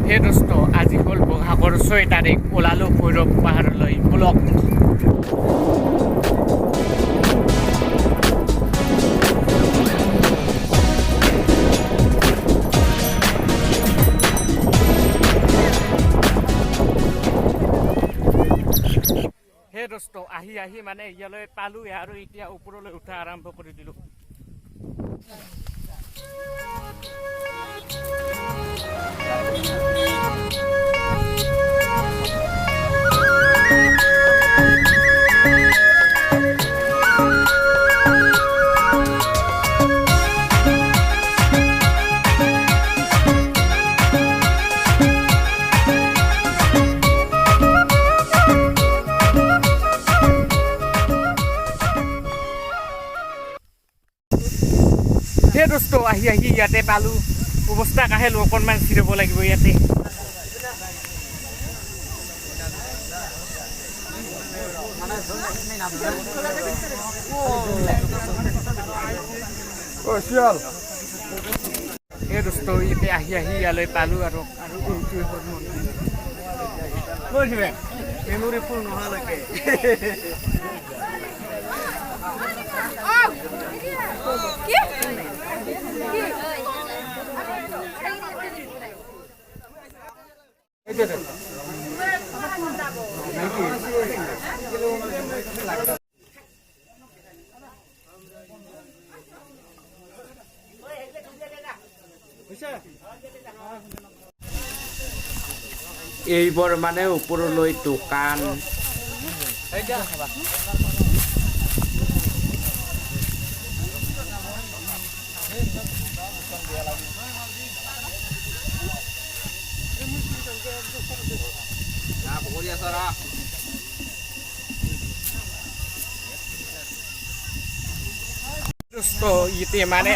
হে দোস্ত আজি হ'ল বহাগৰ 6 তাৰিখ ওলালো ভৈৰৱ পাহাৰলৈ ব্লক হে দোস্ত আহি মানে ইয়ালৈ পালো আৰু এতিয়া ওপৰলৈ উঠা আৰম্ভ কৰি দিলো হে দোস্ত আহি ইয়াতে পালো অৱস্থা কাহে অকণমান চিৰিব লাগিব ইয়াতে হে দোস্ত ইয়াতে আহি ইয়ালৈ পালো আৰু মেমৰি ফুল নোহোৱালৈকে এইবোৰ মানে ওপৰলৈ দোকান ইতে মানে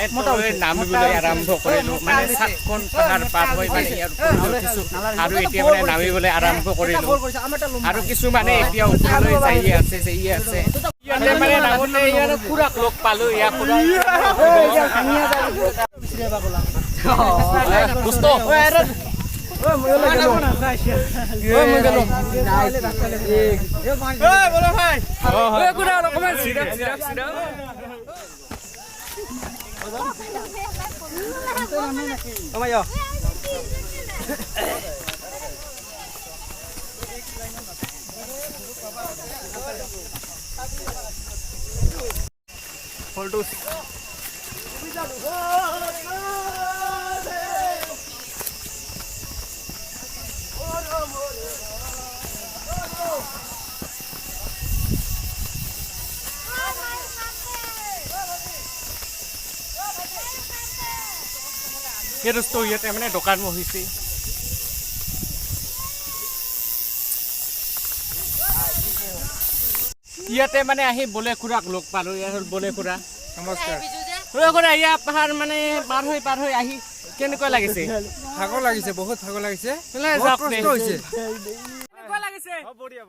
নামিবলৈ আৰম্ভ কৰিলো মানে 7খন পাহাৰ পাৰ হৈ মানে আৰু এতিয়া মানে নামিবলৈ আৰম্ভ কৰিলো আৰু কিছু মানে এতিয়া ওপৰলৈ যাই আছে ইয়াতে মানে নামতে ইয়াৰ পুৰাক লগ পালো ইয়াৰ পুৰা দোস্ত হে দোস্ত ইয়াতে মানে দোকান বহিছে ইয়াতে মানে আহি বলে খুৰাক লগ পালো ইয়াৰ বলে খুৰা নমস্কাৰ বলে খুৰা ইয়া পাহাৰ মানে পাৰ হৈ আহি কেনেকুৱা লাগিছে ভাগৰ লাগিছে বহুত ভাগৰ লাগিছে বহুত কষ্ট হৈছে কেনেকুৱা লাগিছে বঢ়িয়া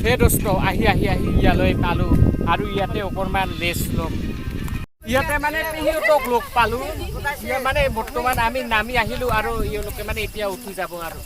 হে দোস্ত আহি ইয়ালৈ পালো আৰু ইয়াতে অকণমান ৰেষ্ট ল'ম ইয়াতে মানে সিহঁতক লগ পালো মানে বৰ্তমান আমি নামি আহিলো আৰু ইহঁতে মানে এতিয়া উঠি যাব আৰু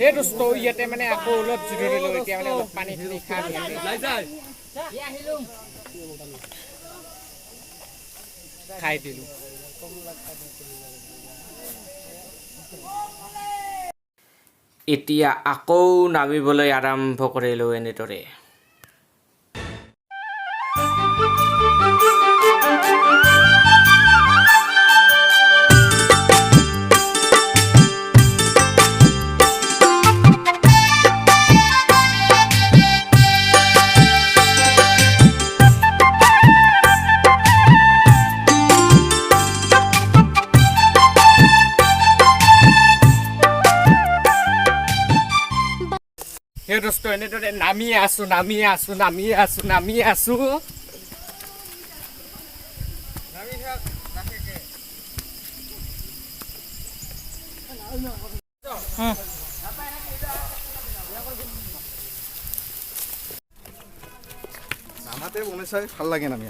হে দোস্ত ইয়াতে মানে আকৌ অলপ জিৰণি লৈ এতিয়া মানে অলপ পানী খাই খাই দিলো এতিয়া আকৌ নামিবলৈ আৰম্ভ কৰিলো এনেদৰে এনেদৰে নামি আছো নামাতে বনাই চাই ভাল লাগে নামি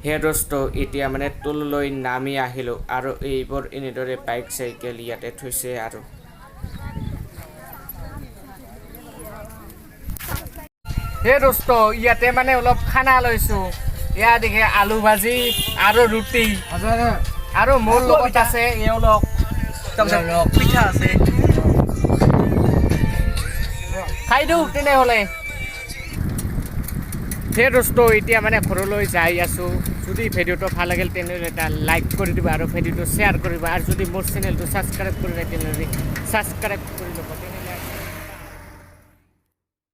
হে দোস্ত এতিয়া মানে তললৈ নামি আহিলোঁ আৰু এইবোৰ এনেদৰে বাইক চাইকেল ইয়াতে থৈছে আৰু হে দোস্ত ইয়াতে মানে অলপ খানা লৈছোঁ ইয়াত দেখে আলু ভাজি আৰু ৰুটি আৰু মোৰ লগত আছে এওঁলোক পিঠা আছে খাই দিওঁ তেনেহ'লে হে দোস্ত এতিয়া মানে ঘৰলৈ যাই আছোঁ যদি ভিডিঅ'টো ভাল লাগিল তেনেহ'লে এটা লাইক কৰি দিবা আৰু ভিডিঅ'টো শ্বেয়াৰ কৰিবা আৰু যদি মোৰ চেনেলটো ছাবস্ক্ৰাইব কৰি নাই তেনেহ'লে ছাবস্ক্ৰাইব কৰি